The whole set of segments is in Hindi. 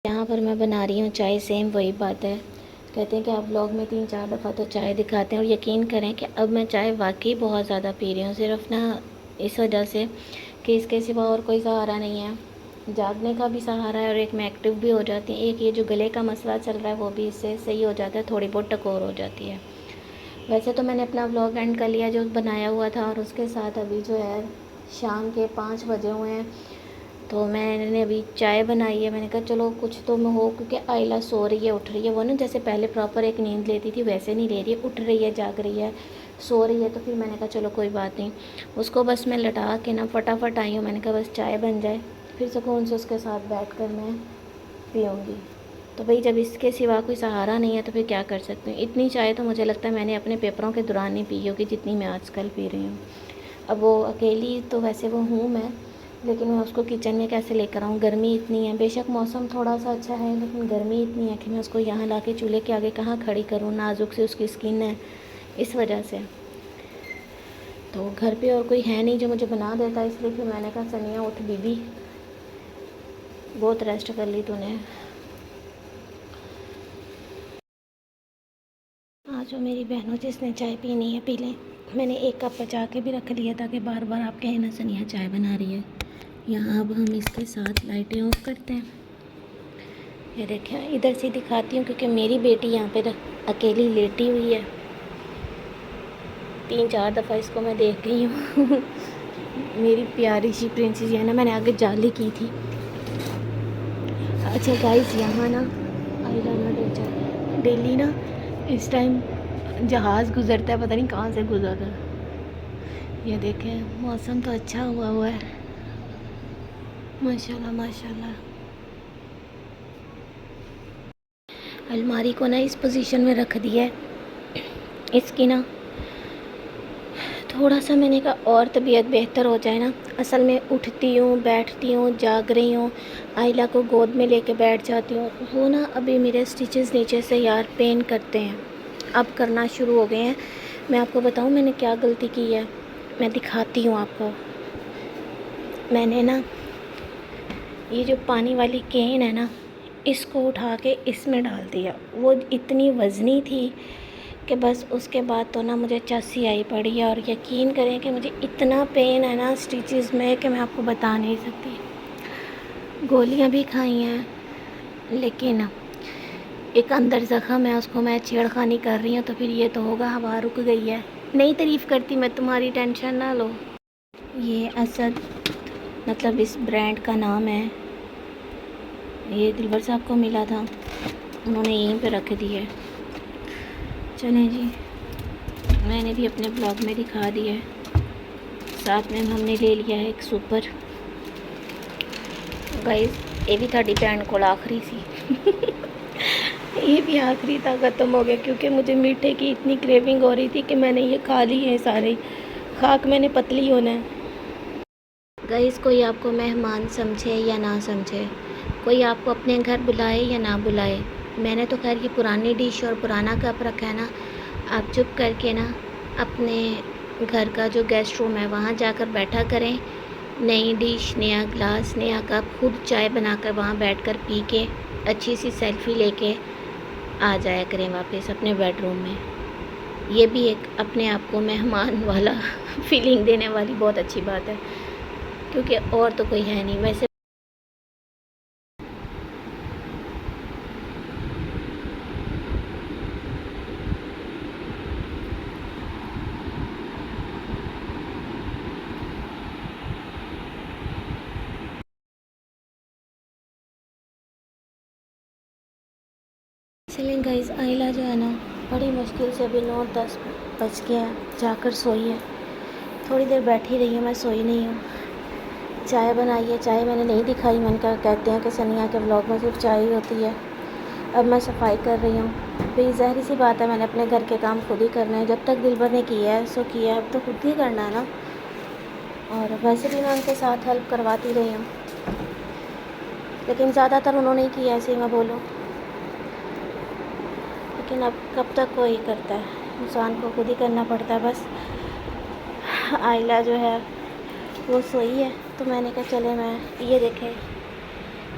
यहाँ पर मैं बना रही हूँ चाय। सेम वही बात है, कहते हैं कि आप व्लॉग में 3-4 दफ़ा तो चाय दिखाते हैं, और यकीन करें कि अब मैं चाय वाकई बहुत ज़्यादा पी रही हूँ, सिर्फ ना इस वजह से कि इसके सिवा और कोई सहारा नहीं है। जागने का भी सहारा है और एक मैं एक्टिव भी हो जाती है। एक ये जो गले का मसला चल रहा है वो भी इससे सही हो जाता है, थोड़ी बहुत टकोर हो जाती है। वैसे तो मैंने अपना व्लॉग एंड कर लिया जो बनाया हुआ था, और उसके साथ अभी जो है शाम के 5 बजे हुए हैं, तो मैंने अभी चाय बनाई है। मैंने कहा चलो कुछ तो मैं हो, क्योंकि आइला सो रही है, उठ रही है, वो ना जैसे पहले प्रॉपर एक नींद लेती थी वैसे नहीं ले रही है, उठ रही है, जाग रही है, सो रही है। तो फिर मैंने कहा चलो कोई बात नहीं, उसको बस मैं लटा के ना फटाफट आई हूँ। मैंने कहा बस चाय बन जाए, फिर सुकून से उसके साथ बैठ कर मैं पीऊँगी। तो भाई जब इसके सिवा कोई सहारा नहीं है तो फिर क्या कर सकती हूँ। इतनी चाय तो मुझे लगता है मैंने अपने पेपरों के दौरान नहीं पी होगी जितनी मैं आजकल पी रही हूँ। अब वो अकेली तो वैसे वो हूँ मैं, लेकिन मैं उसको किचन में कैसे लेकर आऊँ, गर्मी इतनी है। बेशक मौसम थोड़ा सा अच्छा है, लेकिन गर्मी इतनी है कि मैं उसको यहाँ ला के चूल्हे के आगे कहाँ खड़ी करूँ, नाजुक से उसकी स्किन है, इस वजह से। तो घर पे और कोई है नहीं जो मुझे बना देता, इसलिए फिर मैंने कहा सनिया उठ बीबी, बहुत रेस्ट कर ली तूने। आज जो मेरी बहनों जिसने चाय पीनी है पी लें। मैंने एक कप बचा के भी रख लिया ताकि बार बार आप कहें ना सनिया चाय बना रही है। यहाँ अब हम इसके साथ लाइटें ऑफ करते हैं। ये देखें, इधर से दिखाती हूँ क्योंकि मेरी बेटी यहाँ पे अकेली लेटी हुई है। 3-4 दफ़ा इसको मैं देख गई हूँ। मेरी प्यारी सी प्रिंसेस है ना, मैंने आगे जाली की थी। अच्छा गाइस, यहाँ ना आइला ना डेली ना इस टाइम जहाज़ गुज़रता है, पता नहीं कहाँ से गुज़र रहा है। ये देखें, मौसम तो अच्छा हुआ है, माशाल्लाह माशाल्लाह। अलमारी को ना इस पोजीशन में रख दिया है, इसकी ना थोड़ा सा मैंने कहा और तबीयत बेहतर हो जाए ना। असल में उठती हूँ, बैठती हूँ, जाग रही हूँ, आइला को गोद में लेके बैठ जाती हूँ, वो ना अभी मेरे स्टिचेस नीचे से यार पेन करते हैं, अब करना शुरू हो गए हैं। मैं आपको बताऊँ मैंने क्या गलती की है, मैं दिखाती हूँ आपको। मैंने ना ये जो पानी वाली केन है ना, इसको उठा के इसमें डाल दिया। वो इतनी वज़नी थी कि बस उसके बाद तो ना मुझे चस्सी आई पड़ी है, और यकीन करें कि मुझे इतना पेन है ना स्टिचेस में कि मैं आपको बता नहीं सकती। गोलियां भी खाई हैं, लेकिन एक अंदर ज़ख़म है, उसको मैं छेड़खानी कर रही हूँ, तो फिर ये तो होगा हवा रुक गई है। नहीं तारीफ़ करती मैं, तुम्हारी टेंशन ना लो। ये असद मतलब इस ब्रांड का नाम है, ये दिलबर साहब को मिला था, उन्होंने यहीं पे रख दी है। चलें जी, मैंने भी अपने ब्लॉग में दिखा दिया है। साथ में हमने ले लिया है एक सुपर। गाइस ये भी थाड़ी भैन को आखिरी सी। ये भी आखिरी था, ख़त्म हो गया, क्योंकि मुझे मीठे की इतनी क्रेविंग हो रही थी कि मैंने ये खा ली है सारे। खाक मैंने पतली होना है। गाइस कोई आपको मेहमान समझे या ना समझे, कोई आपको अपने घर बुलाए या ना बुलाए, मैंने तो खैर ये पुरानी डिश और पुराना कप रखा है ना, आप चुप करके ना अपने घर का जो गेस्ट रूम है वहाँ जाकर बैठा करें। नई डिश, नया ग्लास, नया कप, खुद चाय बनाकर वहाँ बैठकर पी के अच्छी सी सेल्फ़ी लेके आ जाया करें वापस अपने बेडरूम में। ये भी एक अपने आप को मेहमान वाला फीलिंग देने वाली बहुत अच्छी बात है, क्योंकि और तो कोई है नहीं वैसे। चलें गाइस, आइला जो है ना बड़ी मुश्किल से अभी 9-10 बज गया है, जाकर सोई है। थोड़ी देर बैठी रही हूँ, मैं सोई नहीं हूँ। चाय बनाई है, चाय मैंने नहीं दिखाई, मैंने कहा कहते हैं कि सनिया के ब्लॉग में सिर्फ चाय ही होती है। अब मैं सफाई कर रही हूँ, भाई ज़ाहिर सी बात है मैंने अपने घर के काम खुद ही करना है। जब तक दिलबर ने किया है सो किया है, अब तो खुद ही करना है ना। और वैसे भी मैं उनके साथ हेल्प करवाती रही हूँ, लेकिन ज़्यादातर उन्होंने ही किया, ऐसे ही मैं बोलूँ। लेकिन अब कब तक कोई करता है, इंसान को खुद ही करना पड़ता है बस। आइला जो है वो सोई है, तो मैंने कहा चले मैं, ये देखें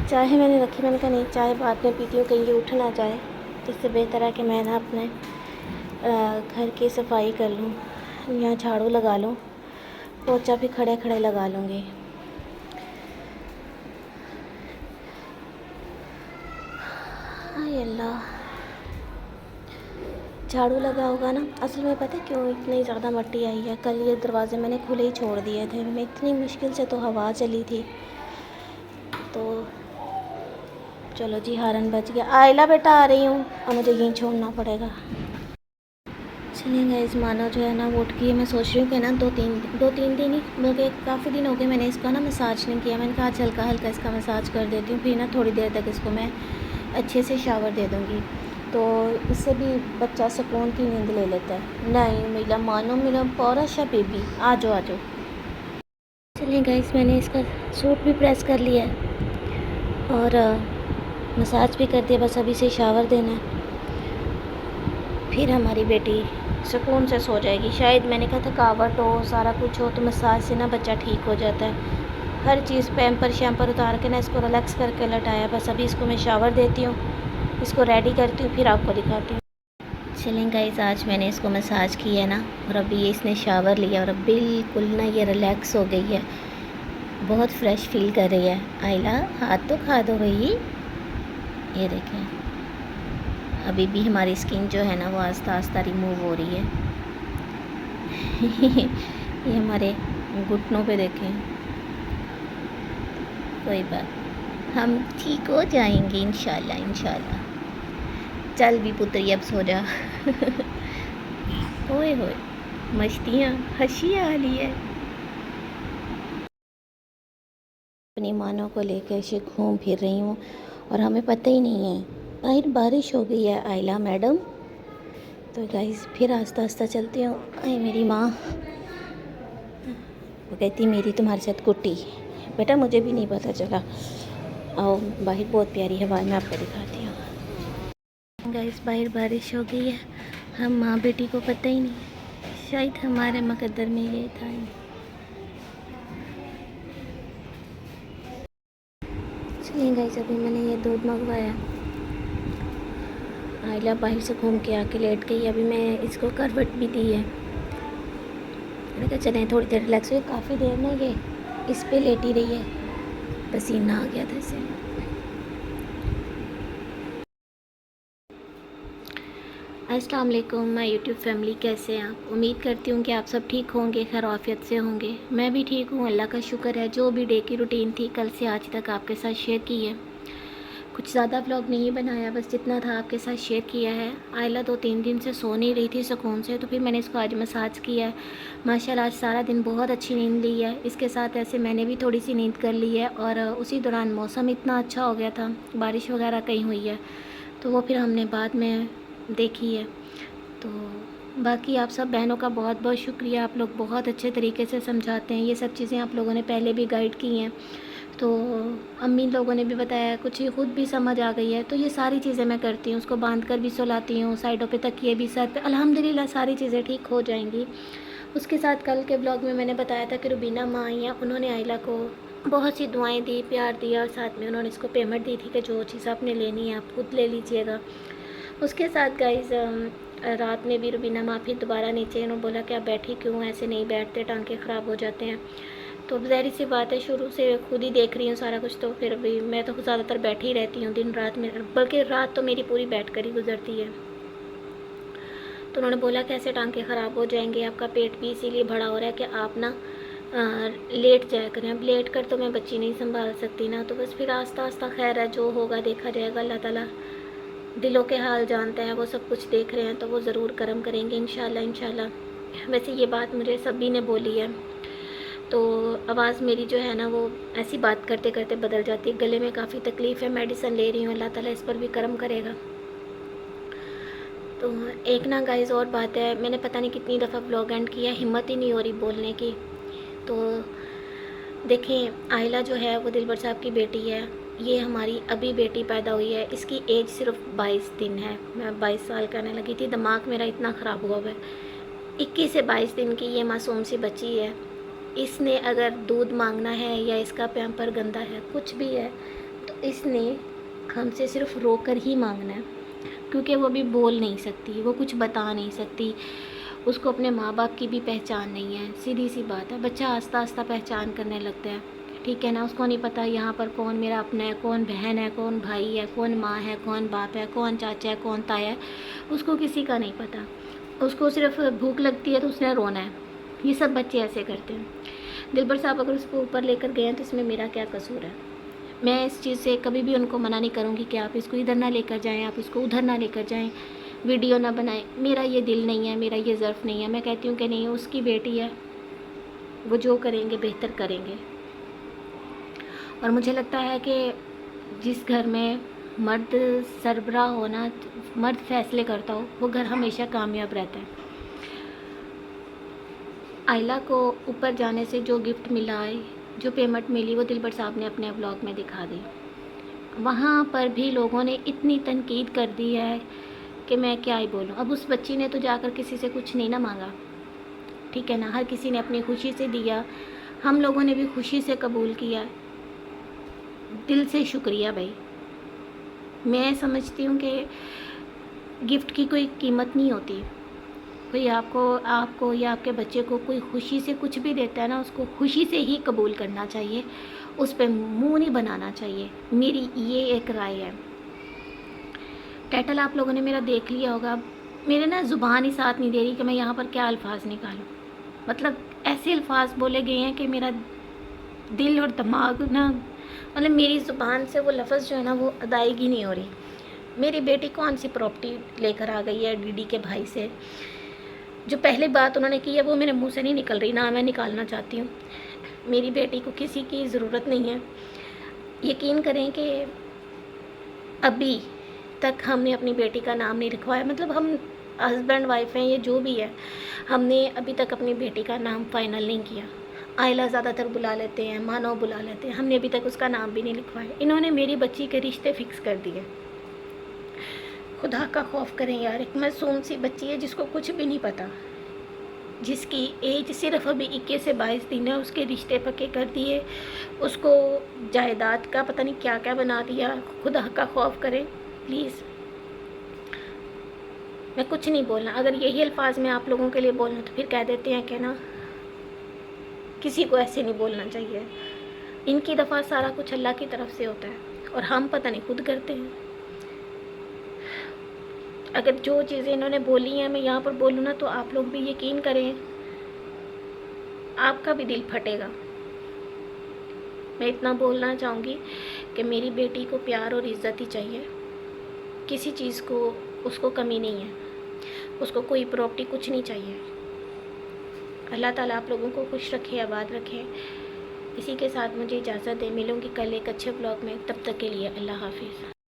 चाय मैंने रखी, मैंने कहा नहीं चाय बाद में पीती हूँ, कहीं ये उठ ना जाए, तो इससे बेहतर है कि मैं ना अपने घर की सफाई कर लूँ, यहाँ झाड़ू लगा लूँ, पोछा भी खड़े खड़े लगा लूँगी। हाय अल्लाह, झाड़ू लगा होगा ना। असल में पता है क्यों इतनी ज़्यादा मट्टी आई है, कल ये दरवाज़े मैंने खुले ही छोड़ दिए थे, मैं इतनी मुश्किल से तो हवा चली थी, तो चलो जी हारन बच गया। आयला बेटा आ रही हूँ, अब मुझे यहीं छोड़ना पड़ेगा। चलिए गाइस, मानो जो है ना वो उठ गई है। मैं सोच रही हूँ कि ना दो तीन दिन ही बल्कि काफ़ी दिन हो गए मैंने इसका ना मसाज नहीं किया। मैंने कहा आज हल्का हल्का इसका मसाज कर देती हूँ, फिर ना थोड़ी देर तक इसको मैं अच्छे से शावर दे दूँगी, तो इससे भी बच्चा सुकून की नींद ले लेता है। नहीं मेरा मानो, मेरा प्यारा सा बेबी, आ जाओ आ जाओ। चलिए गाइस, मैंने इसका सूट भी प्रेस कर लिया है और मसाज भी कर दिया, बस अभी से शावर देना है, फिर हमारी बेटी सुकून से सो जाएगी। शायद मैंने कहा थकावट हो, सारा कुछ हो, तो मसाज से ना बच्चा ठीक हो जाता है। हर चीज़ पैम्पर शैम्पर उतार के ना इसको रिलैक्स करके लटाया। बस अभी इसको मैं शावर देती हूँ, इसको रेडी करती हूँ, फिर आपको दिखाती हूँ। चलें गाइस, आज मैंने इसको मसाज किया है ना, और अभी ये इसने शावर लिया और अब बिल्कुल ना ये रिलैक्स हो गई है, बहुत फ्रेश फील कर रही है। आइला हाथ तो खा दो भाई। ये देखें, अभी भी हमारी स्किन जो है ना वो आस्ता आस्ता रिमूव हो रही है। ये हमारे घुटनों पे देखें। कोई बात, हम ठीक हो जाएंगे इंशाल्लाह इंशाल्लाह। चल भी पुत्री अब सो जा। ओए होए, मस्तियाँ हंसी आ रही है। अपनी मानों को लेकर ऐसे घूम फिर रही हूँ और हमें पता ही नहीं है बाहर बारिश हो गई है। आइला मैडम, तो गाइस फिर आस्ता आस्ता चलती हूँ। आई मेरी माँ, वो कहती मेरी तुम्हारे साथ कुट्टी। बेटा मुझे भी नहीं पता चला। आओ बाहर बहुत प्यारी हवा, मैं आपको दिखाती हूँ। गाइस बाहर बारिश हो गई है, हम माँ बेटी को पता ही नहीं, शायद हमारे मुकद्दर में ये था। चलिए गाइस, अभी मैंने ये दूध मंगवाया, आइला बाहर से घूम के आके लेट गई। अभी मैं इसको करवट भी दी है, मैंने कहा चलें थोड़ी देर रिलैक्स हुई। काफ़ी देर ना ये इस पे लेटी रही है, पसीना आ गया था इसे। अस्सलाम वालेकुम माय यूट्यूब फैमिली, कैसे हैं आप? उम्मीद करती हूँ कि आप सब ठीक होंगे, खैर आफियत से होंगे। मैं भी ठीक हूँ, अल्लाह का शुक्र है। जो भी डे की रूटीन थी कल से आज तक आपके साथ शेयर की है। कुछ ज़्यादा व्लॉग नहीं बनाया, बस जितना था आपके साथ शेयर किया है। आयला 2-3 दिन से सो नहीं रही थी सुकून से, तो फिर मैंने इसको आज मसाज किया है। माशाल्लाह आज सारा दिन बहुत अच्छी नींद ली है। इसके साथ ऐसे मैंने भी थोड़ी सी नींद कर ली है, और उसी दौरान मौसम इतना अच्छा हो गया था, बारिश वगैरह कहीं हुई है, तो वो फिर हमने बाद में देखी है। तो बाकी आप सब बहनों का बहुत बहुत शुक्रिया, आप लोग बहुत अच्छे तरीके से समझाते हैं। ये सब चीज़ें आप लोगों ने पहले भी गाइड की हैं, तो अम्मी लोगों ने भी बताया, कुछ खुद भी समझ आ गई है। तो ये सारी चीज़ें मैं करती हूँ, उसको बांध कर भी सुलाती हूँ, साइडों पे तकिए भी सर पे, अल्हम्दुलिल्लाह सारी चीज़ें ठीक हो जाएंगी। उसके साथ कल के ब्लॉग में मैंने बताया था कि रुबीना माँ आई हैं, उन्होंने आइला को बहुत सी दुआएं दी, प्यार दिया, और साथ में उन्होंने इसको पेमेंट दी थी कि जो चीज़ आपने लेनी है आप खुद ले लीजिएगा। उसके साथ गाइज रात में भी रुबीना माँ फिर दोबारा नीचे, उन्होंने बोला कि आप बैठी क्यों, ऐसे नहीं बैठते, टांके ख़राब हो जाते हैं। तो ज़ाहिर सी बात है, शुरू से खुद ही देख रही हूँ सारा कुछ, तो फिर भी मैं तो ज़्यादातर बैठी ही रहती हूँ दिन रात में, बल्कि रात तो मेरी पूरी बैठ कर ही गुजरती है। तो उन्होंने बोला कि ऐसे टांके ख़राब हो जाएंगे, आपका पेट भी इसीलिए बड़ा हो रहा है कि आप ना लेट जाया करें। अब लेट कर तो मैं बच्ची नहीं संभाल सकती ना, तो बस फिर आस्ता आस्ता खैर है, जो होगा देखा जाएगा। अल्लाह ताला दिलों के हाल जानता है, वो सब कुछ देख रहे हैं, तो वो ज़रूर करम करेंगे इंशाल्लाह इंशाल्लाह। वैसे ये बात मुझे सभी ने बोली है, तो आवाज़ मेरी जो है ना वो ऐसी बात करते करते बदल जाती है। गले में काफ़ी तकलीफ़ है, मेडिसिन ले रही हूँ, अल्लाह ताला इस पर भी करम करेगा। तो एक ना गाइस और बात है, मैंने पता नहीं कितनी दफ़ा ब्लॉग एंड किया, हिम्मत ही नहीं हो रही बोलने की। तो देखें, आइला जो है वो दिलबर साहब की बेटी है, ये हमारी अभी बेटी पैदा हुई है, इसकी एज सिर्फ 22 दिन है। मैं 22 साल कहने लगी थी, दिमाग मेरा इतना ख़राब हुआ है। 21 से 22 दिन की ये मासूम सी बच्ची है। इसने अगर दूध मांगना है या इसका पैम्पर गंदा है, कुछ भी है, तो इसने हमसे सिर्फ रो कर ही मांगना है, क्योंकि वो भी बोल नहीं सकती, वो कुछ बता नहीं सकती, उसको अपने माँ बाप की भी पहचान नहीं है। सीधी सी बात है, बच्चा आस्ता आस्ता पहचान करने लगता है, ठीक है ना। उसको नहीं पता यहाँ पर कौन मेरा अपना है, कौन बहन है, कौन भाई है, कौन माँ है, कौन बाप है, कौन चाचा है, कौन ताया है, उसको किसी का नहीं पता। उसको सिर्फ भूख लगती है तो उसने रोना है। ये सब बच्चे ऐसे करते हैं। दिलबर साहब अगर उसको ऊपर लेकर गए हैं तो इसमें मेरा क्या कसूर है। मैं इस चीज़ से कभी भी उनको मना नहीं करूँगी कि आप इसको इधर ना लेकर जाएं, आप इसको उधर ना लेकर जाएं, वीडियो ना बनाएं। मेरा ये दिल नहीं है, मेरा ये ज़र्फ़ नहीं है। मैं कहती हूँ कि नहीं, उसकी बेटी है, वो जो करेंगे बेहतर करेंगे। और मुझे लगता है कि जिस घर में मर्द सरबराह होना, मर्द फैसले करता हो, वो घर हमेशा कामयाब रहता है। आयला को ऊपर जाने से जो गिफ्ट मिला है, जो पेमेंट मिली, वो दिलबर साहब ने अपने व्लॉग में दिखा दी। वहाँ पर भी लोगों ने इतनी तनकीद कर दी है कि मैं क्या ही बोलूँ। अब उस बच्ची ने तो जाकर किसी से कुछ नहीं ना मांगा, ठीक है ना। हर किसी ने अपनी खुशी से दिया, हम लोगों ने भी खुशी से कबूल किया। दिल से शुक्रिया भाई। मैं समझती हूँ कि गिफ्ट की कोई कीमत नहीं होती। कोई आपको या आपके बच्चे को कोई खुशी से कुछ भी देता है ना, उसको खुशी से ही कबूल करना चाहिए, उस पर मुँह नहीं बनाना चाहिए। मेरी ये एक राय है। टाइटल आप लोगों ने मेरा देख लिया होगा। मेरे ना ज़ुबान ही साथ नहीं दे रही कि मैं यहाँ पर क्या अल्फाज निकालूं। मतलब ऐसे अल्फाज बोले गए हैं कि मेरा दिल और दिमाग ना, मतलब मेरी ज़ुबान से वो लफ्ज़ जो है ना वो अदायगी नहीं हो रही। मेरी बेटी कौन सी प्रॉपर्टी लेकर आ गई है डीडी के भाई से। जो पहले बात उन्होंने की है वो मेरे मुंह से नहीं निकल रही, ना मैं निकालना चाहती हूँ। मेरी बेटी को किसी की ज़रूरत नहीं है। यकीन करें कि अभी तक हमने अपनी बेटी का नाम नहीं लिखवाया। मतलब हम हस्बैंड वाइफ हैं, ये जो भी है, हमने अभी तक अपनी बेटी का नाम फाइनल नहीं किया। आयला ज़्यादातर बुला लेते हैं, मानव बुला लेते हैं, हमने अभी तक उसका नाम भी नहीं लिखवाया। इन्होंने मेरी बच्ची के रिश्ते फिक्स कर दिए। खुदा का खौफ करें यार, एक मासूम सी बच्ची है जिसको कुछ भी नहीं पता, जिसकी एज सिर्फ अभी 21 से 22 दिन है, उसके रिश्ते पक्के कर दिए, उसको जायदाद का पता नहीं क्या क्या बना दिया। खुदा का खौफ करें प्लीज़। मैं कुछ नहीं बोलना, अगर यही अल्फाज मैं आप लोगों के लिए बोलना तो फिर कह देते हैं कि ना किसी को ऐसे नहीं बोलना चाहिए। इनकी दफ़ा सारा कुछ अल्लाह की तरफ से होता है और हम पता नहीं खुद करते हैं। अगर जो चीज़ें इन्होंने बोली हैं मैं यहाँ पर बोलूँ ना तो आप लोग भी यकीन करें, आपका भी दिल फटेगा। मैं इतना बोलना चाहूँगी कि मेरी बेटी को प्यार और इज़्ज़त ही चाहिए, किसी चीज़ को उसको कमी नहीं है, उसको कोई प्रॉपर्टी कुछ नहीं चाहिए। अल्लाह ताला आप लोगों को खुश रखे, आबाद रखे। इसी के साथ मुझे इजाज़त दें, मिलूँगी कल एक अच्छे ब्लॉग में। तब तक के लिए अल्लाह हाफिज़।